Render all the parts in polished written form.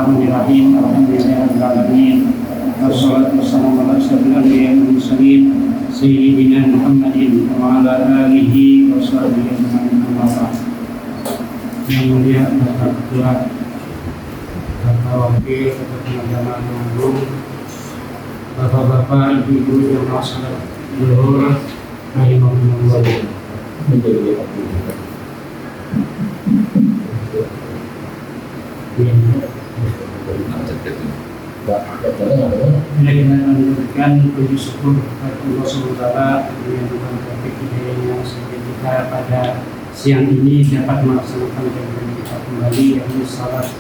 Bismillahirrahmanirrahim. Alhamdulillahirabbil alamin. Wassalatu wassalamu ala asyrofil anbiya'i wal mursalin sayyidina Muhammadin wa ala alihi wa sahbihi ajma'in. Yang mulia Bapak Ketua, Bapak Wakil, Ketua Pengajian Agung, Bapak-bapak, ibu-ibu yang masalah zuhur rahimahumullah. Bila kita menunjukkan puji syukur kepada Allah SWT dengan Tuhan Taufik Hidayahnya sehingga kita pada siang ini dapat melaksanakan kegiatan kita kembali, yakni salat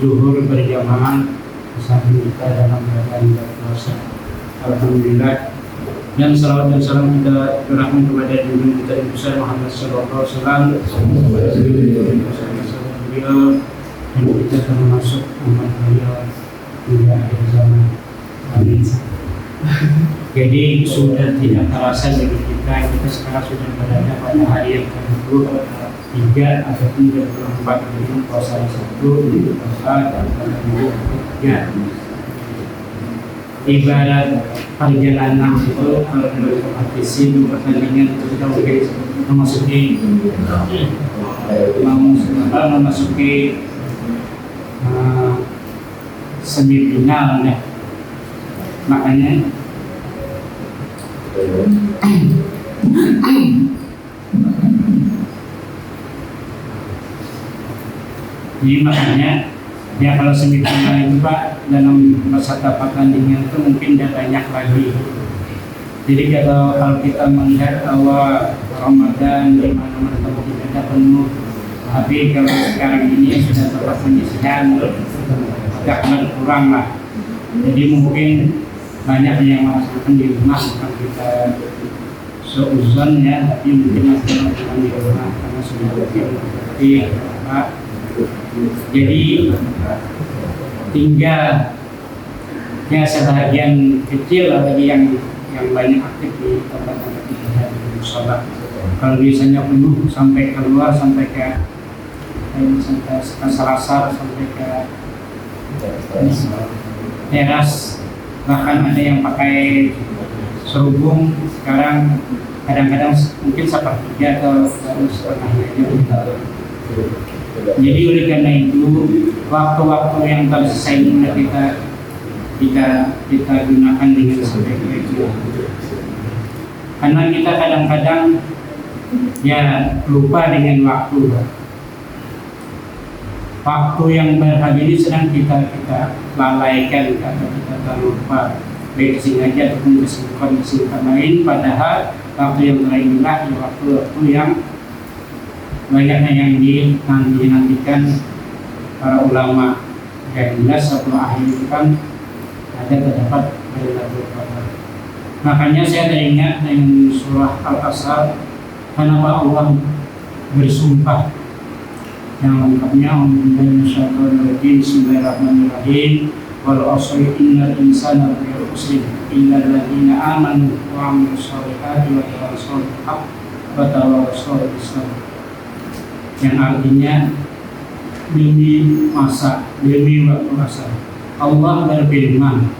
zuhur berjamaah bersama kita dalam keadaan berpuasa. Alhamdulillah, dan salawat dan salam kita curahkan kepada junjungan kita Nabi besar Muhammad sallallahu alaihi wasallam. Beliau dan kita termasuk umat beliau hingga akhir zaman. Amin. Jadi sudah tidak terasa bagi kita sekarang sudah berada pada hari yang ke-23 atau 34 bulan puasa 1 di puasa dan 23. Ibarat perjalanan itu kalau berkompetisi itu pertandingan kita memasuki semifinal ya. Makanya ya kalau semifinal itu Pak, dalam masa pertandingan itu mungkin tidak banyak lagi. Jadi kalau kita melihat awal Ramadan di mana-mana tempat ibadah penuh, tapi kalau sekarang ini sudah tempat penyisihan agak berkurang lah. Jadi mungkin banyak yang melaksanakan di rumah, bukan kita seuzon ya, tapi mungkin masih melakukan di rumah karena sudah lebih Pak. Jadi tinggal ya sebagian kecil lagi yang banyak aktif di tempat-tempat ibadah di musola. Kalau biasanya penuh sampai keluar, sampai ke Selasar, sampai ke teras, bahkan ada yang pakai serubung. Sekarang kadang-kadang mungkin sepertiga atau setengahnya. Jadi oleh karena itu waktu-waktu yang tersisa ini kita gunakan dengan sebaik-baiknya. Karena kita kadang-kadang ya lupa dengan waktu. Waktu yang berharga ini sedang kita lalaikan atau kita terlupa, baik sengaja ataupun kesibukan lain. Padahal waktu yang lainlah ya waktu yang banyaknya yang dinantikan para ulama. Yang jelas satu akhir itu kan ada terdapat Lailatul Qadar. Makanya saya teringat dengan surah Al-Asr, kenapa Allah bersumpah yang lengkapnya. Bismillahirrahmanirrahim. Wal 'asri innal insana lafi khusr illa alladziina aamanu wa 'amilus shalihati wa tawassaw bil haqq wa tawassaw bis sabr. Yang artinya demi waktu asar. Allah berfirman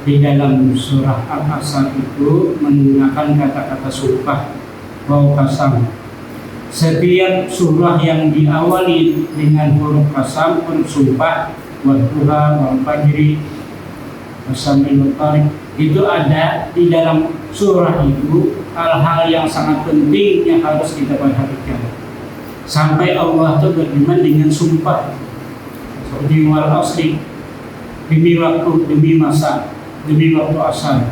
di dalam surah Al-Asr itu menggunakan kata-kata sumpah wa qasam. Setiap surah yang diawali dengan huruf qasam, huruf sumpah, wa duha, wal fajri, wasamil tariq, itu ada di dalam surah itu hal-hal yang sangat penting yang harus kita perhatikan. Sampai Allah itu berfirman dengan sumpah seperti wal asri, demi waktu, demi masa, demi waktu asal.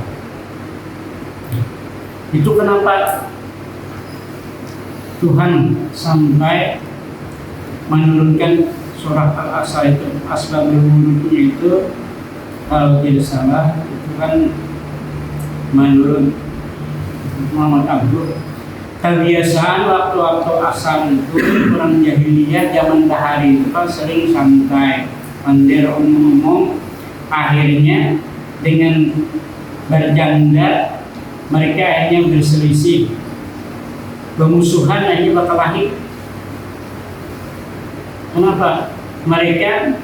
Itu kenapa Tuhan sampai menurunkan surah Al-Asr itu. Asbabul nuzulnya itu kalau tidak salah itu kan menurut Muhammad Abdul, kebiasaan waktu-waktu asar itu orang jahiliyah zaman dahari itu kan sering santai, mandir umum. Akhirnya dengan berjanda mereka akhirnya berselisih, bermusuhan akhirnya bakal lahir. Kenapa? Mereka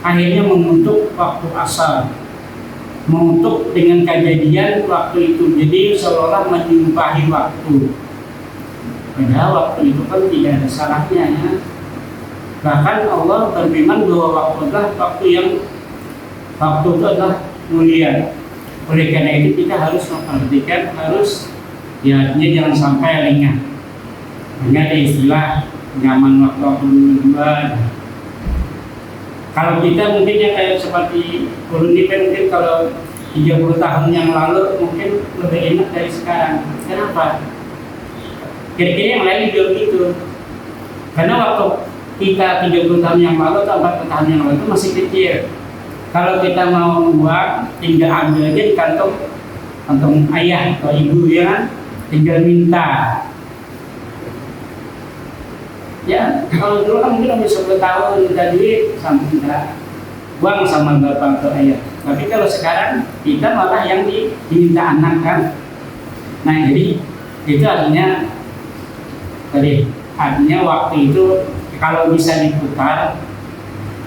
akhirnya mengutuk waktu asar, mengutuk dengan kejadian waktu itu. Jadi seolah menyumpahi waktu, padahal waktu itu kan tidak ada salahnya ya. Bahkan Allah berfirman bahwa waktu adalah waktu itu adalah mulia. Oleh karena itu kita harus memperhatikan, harus ya artinya jangan sampai lengah. Hanya ada istilah zaman waktu dua. Kalau kita mungkin yang kayak seperti Burundi mungkin kalau 30 tahun yang lalu mungkin lebih enak dari sekarang. Kenapa? Kira-kira yang lain juga begitu. Karena waktu kita 30 tahun yang lalu atau 40 tahun yang lalu itu masih kecil. Kalau kita mau uang, tinggal ambil aja di kantong ayah atau ibu ya kan, tinggal minta. Ya, kalau dulu kan mungkin umur 10 tahun minta duit sama minta uang sama bapak atau ayah. Tapi kalau sekarang kita malah yang diminta anak kan. Nah jadi itu artinya waktu itu kalau bisa diputar,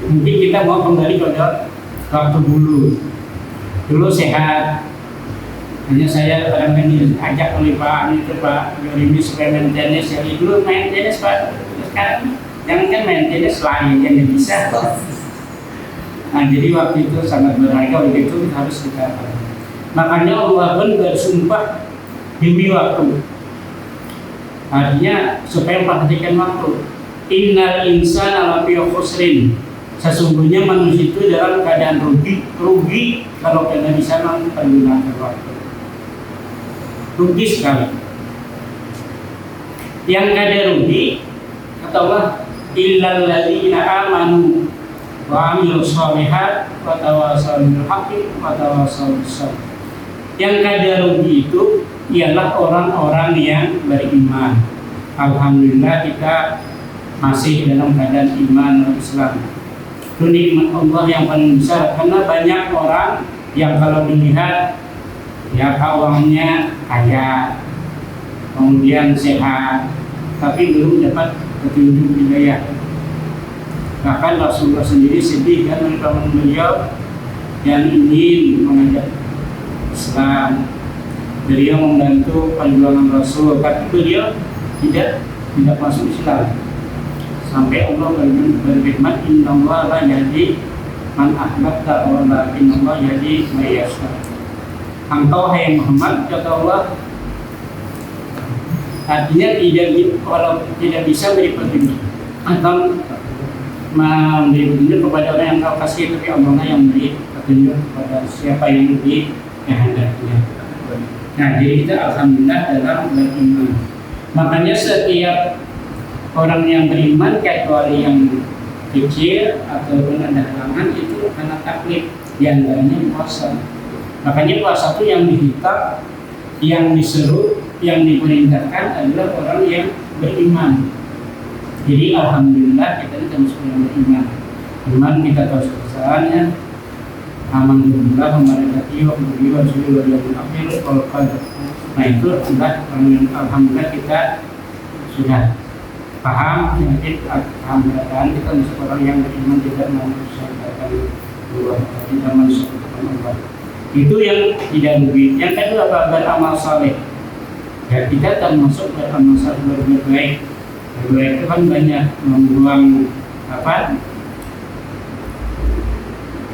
mungkin kita mau kembali pada waktu dulu sehat. Hanya saya kadang-kadang diajak oleh Pak Yorimi supaya main tenis. Jadi dulu main tenis Pak, sekarang jangan main tenis lari yang nggak bisa. Nah jadi waktu itu sangat berharga, oleh itu harus kita. Makanya Allah pun bersumpah demi waktu. Artinya supaya memperhatikan waktu. Innal insana lafi khusrin. Sesungguhnya manusia itu dalam keadaan rugi kalau tidak bisa menggunakan waktu. Rugi sekali. Yang kada rugi kata Allah illal ladzina amanu wa amilus sholihat wa tawassaw bil haqqi wa tawassaw bis sabr. Yang kada rugi itu ialah orang-orang yang beriman. Alhamdulillah kita masih dalam keadaan iman dan Islam. Itu nikmat Allah yang paling besar, karena banyak orang yang kalau dilihat ya keuangannya kaya, kemudian sehat, tapi belum dapat petunjuk hidayah. Bahkan Rasulullah sendiri sedih kan oleh beliau yang ingin mengajak Islam. Beliau membantu perjuangan Rasul, tapi beliau tidak masuk Islam. Sampai Allah berfirman, Innallaha la yahdi man ahbabta walakinnallaha yahdi man yasha. Engkau hai Muhammad, kata Allah, artinya kalau tidak bisa beri petunjuk atau memberi petunjuk kepada orang yang kau kasih, tapi Allah yang beri petunjuk kepada siapa yang lebih kehendaknya. Nah jadi kita alhamdulillah dalam beriman. Makanya setiap orang yang beriman kecuali yang kecil ataupun ada halangan itu karena taklif, diantaranya puasa. Makanya puasa itu yang dihitab, yang disuruh, yang diperintahkan adalah orang yang beriman. Jadi alhamdulillah kita ini termasuk yang beriman. Iman kita tahu kesalahannya. Alhamdulillah membarakati wa beri wa syukur wa akhir wal qadar. Nah itu adalah alhamdulillah kita sudah paham, jadi alhamdulillah kita masuk orang yang beriman, tidak mensyariatkan Allah, tidak mensyariatkan Allah. Itu yang tidak rugi. Yang kedua apa? Beramal saleh. Ya kita termasuk beramal saleh, berbuat baik. Berbuat itu kan banyak, membuang apa?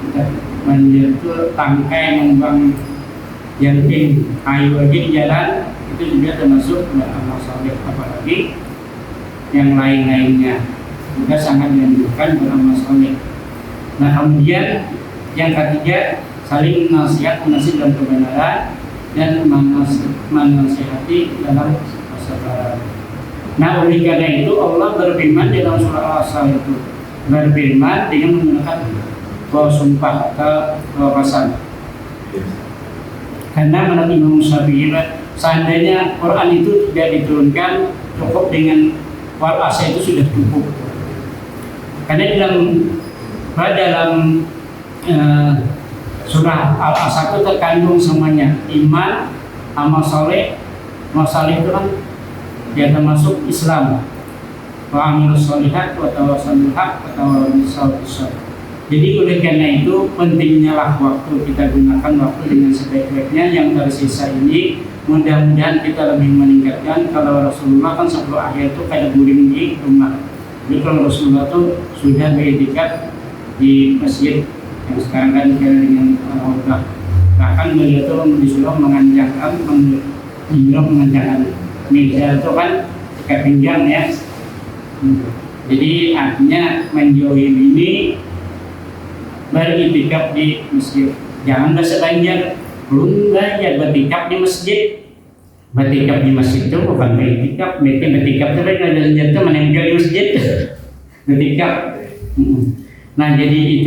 Kita menyentuh tangkai, membuang janting kayu lagi di jalan, itu juga termasuk beramal saleh. Apalagi yang lain-lainnya juga sangat dianjurkan beramal saleh. Nah kemudian yang ketiga, saling menasihat dalam kebenaran dan menasihati dalam kesabaran. Nah oleh karena itu Allah berfirman dalam surah Al-Asr itu, berfirman dengan menggunakan sumpah atau qasam. Karena menurut Imam Syafi'i, seandainya Quran itu tidak diturunkan, cukup dengan wal asr itu sudah cukup. Karena dalam surah Al-Asr itu terkandung semuanya, iman, amal saleh. Amal saleh itu kan dia termasuk Islam. Wa amilus sholihat wa tawassaw bil haqq wa tawassaw bis sabr. Jadi oleh karena itu pentingnya lah waktu kita gunakan waktu dengan sebaik-baiknya. Yang tersisa ini mudah-mudahan kita lebih meningkatkan. Kalau Rasulullah kan sebelum akhir itu kayak guring di rumah. Jadi kalau Rasulullah itu sudah beriktikaf di masjid yang sekarang kan dikenal dengan khutbah. Bahkan beliau itu disuruh mengencangkan meja itu kan kayak pinggang ya. Jadi artinya menjauhi ini beriktikaf di masjid. Jangan bahasa Banjar, belum belajar beriktikaf di masjid. Beriktikaf di masjid itu bukan beriktikaf, beriktikaf itu kan ada itu menempel di masjid. Beriktikaf. Nah jadi itu